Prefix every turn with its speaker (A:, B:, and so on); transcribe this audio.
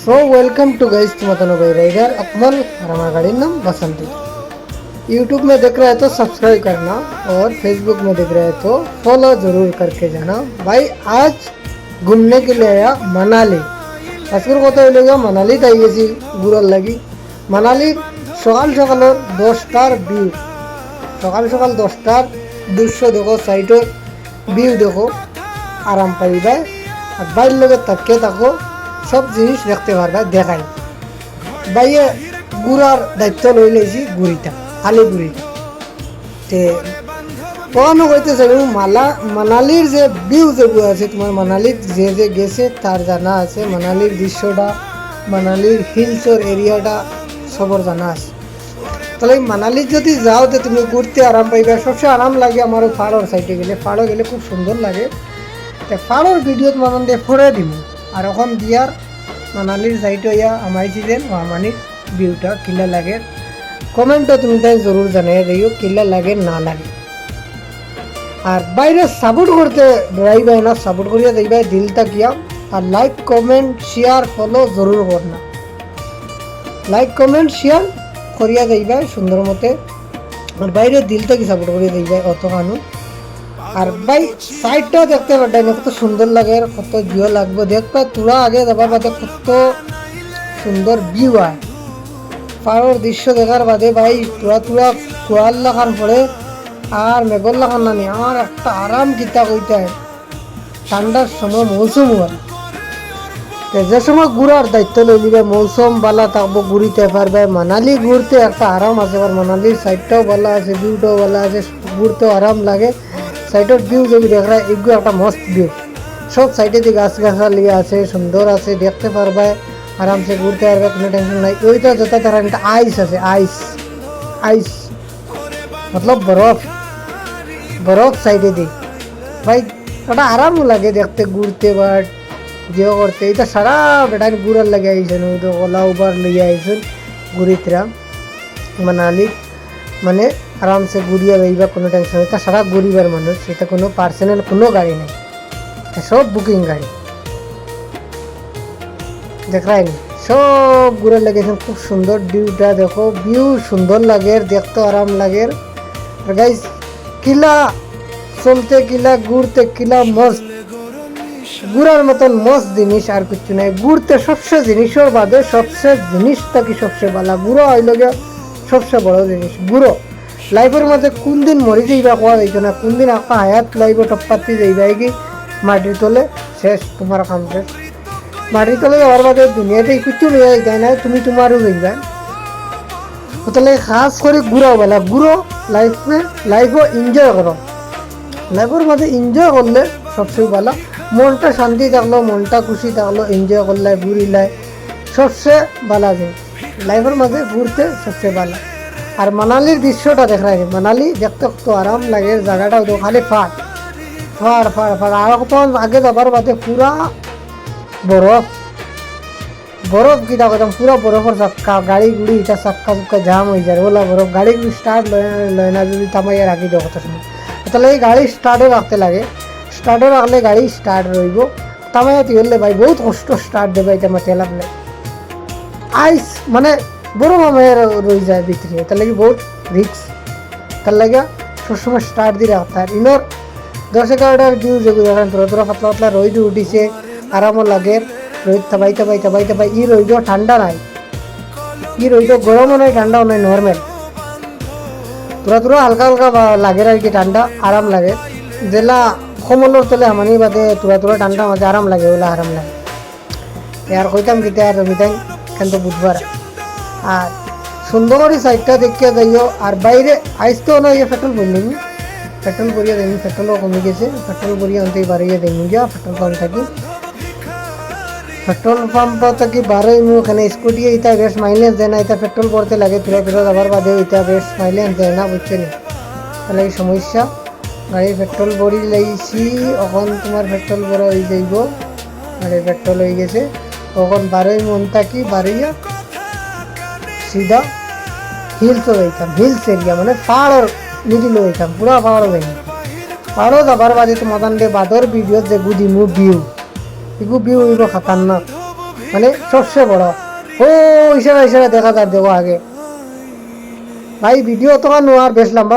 A: So welcome to guys तुम्हारा भाई rider Akmal और हमारा गाड़ी नाम बसंती। यूट्यूब में देख रहे हैं तो सब्सक्राइब करना और फेसबुक में देख रहे हैं तो फॉलो ज़रूर करके जाना। भाई आज घूमने के लिए आया मनाली। आजकल कत लोग मनाली ताइए घूर लगी मनाली सकाल सकाल 10टार ভিউ सकाल सकाल 10टार दृश्य देखो साइडर ভিউ देखो आराम पाइबा और बाइर लगे तके तको सब जिनिस देखते पारबा देखाई भाइये घूरार दायित्व लई लैছি ঘুরিটা खाली ঘুরিটা ते কখনো কইতেছে মানালির যে ভিউ যেগুলো আছে তোমার মানালির যে গেছে তার জানা আছে মানালির দৃশ্যটা মানালির হিলসর এরিয়াটা সবর জানা আছে। তাহলে মানালি যদি যাও তো তুমি ঘুরতে আরাম পাইবে। সবচেয়ে আরাম লাগে আমার পাহাড়ের সাইডে গেলে পাহাড়ে গেলে খুব সুন্দর লাগে। তো পাহাড়ের ভিডিও তোমার মধ্যে ফরে দিব আর এখন দিয়ার মানালির সাইডে ইয়া আমাইছিলেন মানালির ভিউটা কিলা লাগে কমেন্টও তুমি তাই জরুর জানিয়ে দিও কিলা লাগে না লাগে। আর বাইরে সাপোর্ট করতে ডরাইবে না, সাপোর্ট করিয়া দিবে দিলটা কিয়া আর লাইক কমেন্ট শেয়ার ফলো জরুর করনা। লাইক কমেন্ট শেয়ার করিয়া যাইবা সুন্দর মতে আর বাইরে দিলটা কি সাপোর্ট করিয়া যাইবা অত কানু। আর ভাই সাইডটাও দেখতে পারবেন কত সুন্দর লাগে কত ভিউ লাগবে দেখবা তোরা আগে যাবার বাদে কত সুন্দর ভিউ হয় পাহাড়ের দৃশ্য দেখার বাদে ভাই তোরা কুয়ার লাগান পড়ে আর মেঘর লাগান নানি আমার একটা আরাম কিতা কইতে ঠান্ডার সময় মৌসুম হয় যে সময় ঘুরার দায়িত্ব লই নিবে মৌসুম বালা থাকবো ঘুরিতে পারবে। মানালি ঘুরতে একটা আরাম আছে আর মানালির সাইডটাও ভালো আছে ভিউটাও ভালো আছে ঘুরতেও আরাম লাগে। সাইডের ভিউ যদি দেখা এগুলো একটা মস্ত ভিউ সব সাইডে দিয়ে গাছ গাছালি আছে সুন্দর আছে দেখতে পারবে আরামসে ঘুরতে পারবে কোনো টেনশন নাই। ওইটা যত তারা একটা আইস আছে আইস আইস মতলব বরফ সাইডে দিই ভাই ওটা আরামও লাগে দেখতে ঘুরতে বা যে করতে এটা সারা বেটার ঘুরার লাগে আইসেন ওই তো ওলা উবার লইয়া আইসেন ঘুরিতরা মানালি মানে আরামসে ঘুরিয়া যাইবা কোনো টেনশন নেই। তা সারা ঘুরিবার মানুষ এটা কোনো পার্সোনাল কোনো গাড়ি নেই সব বুকিং গাড়ি দেখাই নি সব ঘুরে লেগেছেন খুব সুন্দর ভিউটা দেখো ভিউ সুন্দর লাগে দেখতে আরাম লাগে। আর গাইস কিলা চলতে কিলা ঘুরতে কিলা মস্ত ঘুরার মতন মস্ত জিনিস আর কিছু নাই। ঘুরতে সবচেয়ে জিনিসের বাদে সবচেয়ে জিনিসটা কি সবচেয়ে ভালো ঘুরো হইল গিয়া সবচেয়ে বড় জিনিস ঘুরো লাইফের মধ্যে কোন দিন মরি যাইবা কোয়া যাইতো না কোন দিন আপনার হায়াত লাইফ টপ্পাতি যাইবা কি মাটির তলে শেষ তোমার কাম শেষ। মাটির তলে যাওয়ার বাদে দুনিয়াতে কিছু লইয়া যায় না তুমি তোমারও যাইবা তাহলে খাস করে ঘুরাও বেলা ঘুরো লাইফও এনজয় করো লাইফের মধ্যে এনজয় করলে সবচেয়ে ভালো মনটা শান্তি থাকলো মনটা খুশি থাকলো এনজয় করলে ঘুরিলে সবচেয়ে ভালো জিনিস লাইফের মাঝে ঘুরতে সবচেয়ে ভালো। আর মানালির দৃশ্যটা দেখা যায় মানালি দেখতে কত আরাম লাগে জায়গাটাও তো খালি ফাড় আর কত আগে যাবার বাদে পুরা বরফ কিতা করতাম পুরা বরফের চাক্কা গাড়ি গুড়ি এটা চাক্কা চুক্কা জাম হয়ে যায় ওলা বরফ গাড়ি স্টার্ট লয় না যদি তামাইয়া রাখি দেওয়া কথা শুনে তাহলে এই গাড়ি স্টার্টও রাখতে লাগে স্টার্টও রাখলে গাড়ি স্টার্ট রইব তামাইয়া তুই ভাই বহুত কষ্ট স্টার্ট দেবে এটা মাঠে লাগলে আইস মানে বরফ আমার রয়ে যায় ভিতরে তার লাগে বহুত রিক্স তার লাগে সবসময় স্টার্ট দিয়ে রাখতে আর ইনোর 10-11টার ভিউ যেগুলো দেখেন তোরা পাতলা রোদ উঠিছে আরামও লাগে রোদ থাবাই ই রোদ ঠান্ডা নাই ই রোদ গরমও নাই ঠান্ডাও নাই নর্মাল তোরা হালকা লাগে আর কি ঠান্ডা আরাম লাগে জেলা কমলের তলে আমানি বাদে তোরা ঠান্ডা মাঝে আরাম লাগে ওলা আরাম লাগে আর কইতাম কিতা আর রমিতাই কিন্তু বুধবার আর সুন্দর সাইডটা দেখিয়া যাইও। আর বাইরে আইসতেও না ইয়ে পেট্রোল ভরলিম পেট্রোল ভরিয়া দেয়নি পেট্রোলও কমে গেছে পেট্রোল ভরিয়া আনতেই বাড়িয়ে দেয়নি গিয়া পেট্রোল পাম্প থাকি পেট্রোল পাম্প থাকি বারোই ওখানে স্কুটি এটা বেশ মাইলেজ দেয় না এটা পেট্রোল ভরতে লাগে ফিরা যাবার বাদেও এটা বেশ মাইলেজ দেয় না বুঝছো নি তাহলে এই সমস্যা গাড়ি পেট্রোল ভরি লাইছি এখন তোমার পেট্রোল ভরা হয়ে যাইব গাড়ি পেট্রোল হয়ে গেছে তখন বারোই মন থাকি বাড়িয়া সিধা হিলসও যাইতাম হিলস এরিয়া মানে পাহাড়ের মিডিল হইতাম পুরা পাহাড়ও যাইনি পাহাড়ও যাবার বাদে তোমাদের বাদর ভিডিও যে গুদিমু ভিউ এগু ভিউ হইব খাতারনাক মানে সবচেয়ে বড়। ও ইশারা ইশারা দেখা যায়, দেখো আগে ভাই ভিডিও তো আর বেশ লম্বা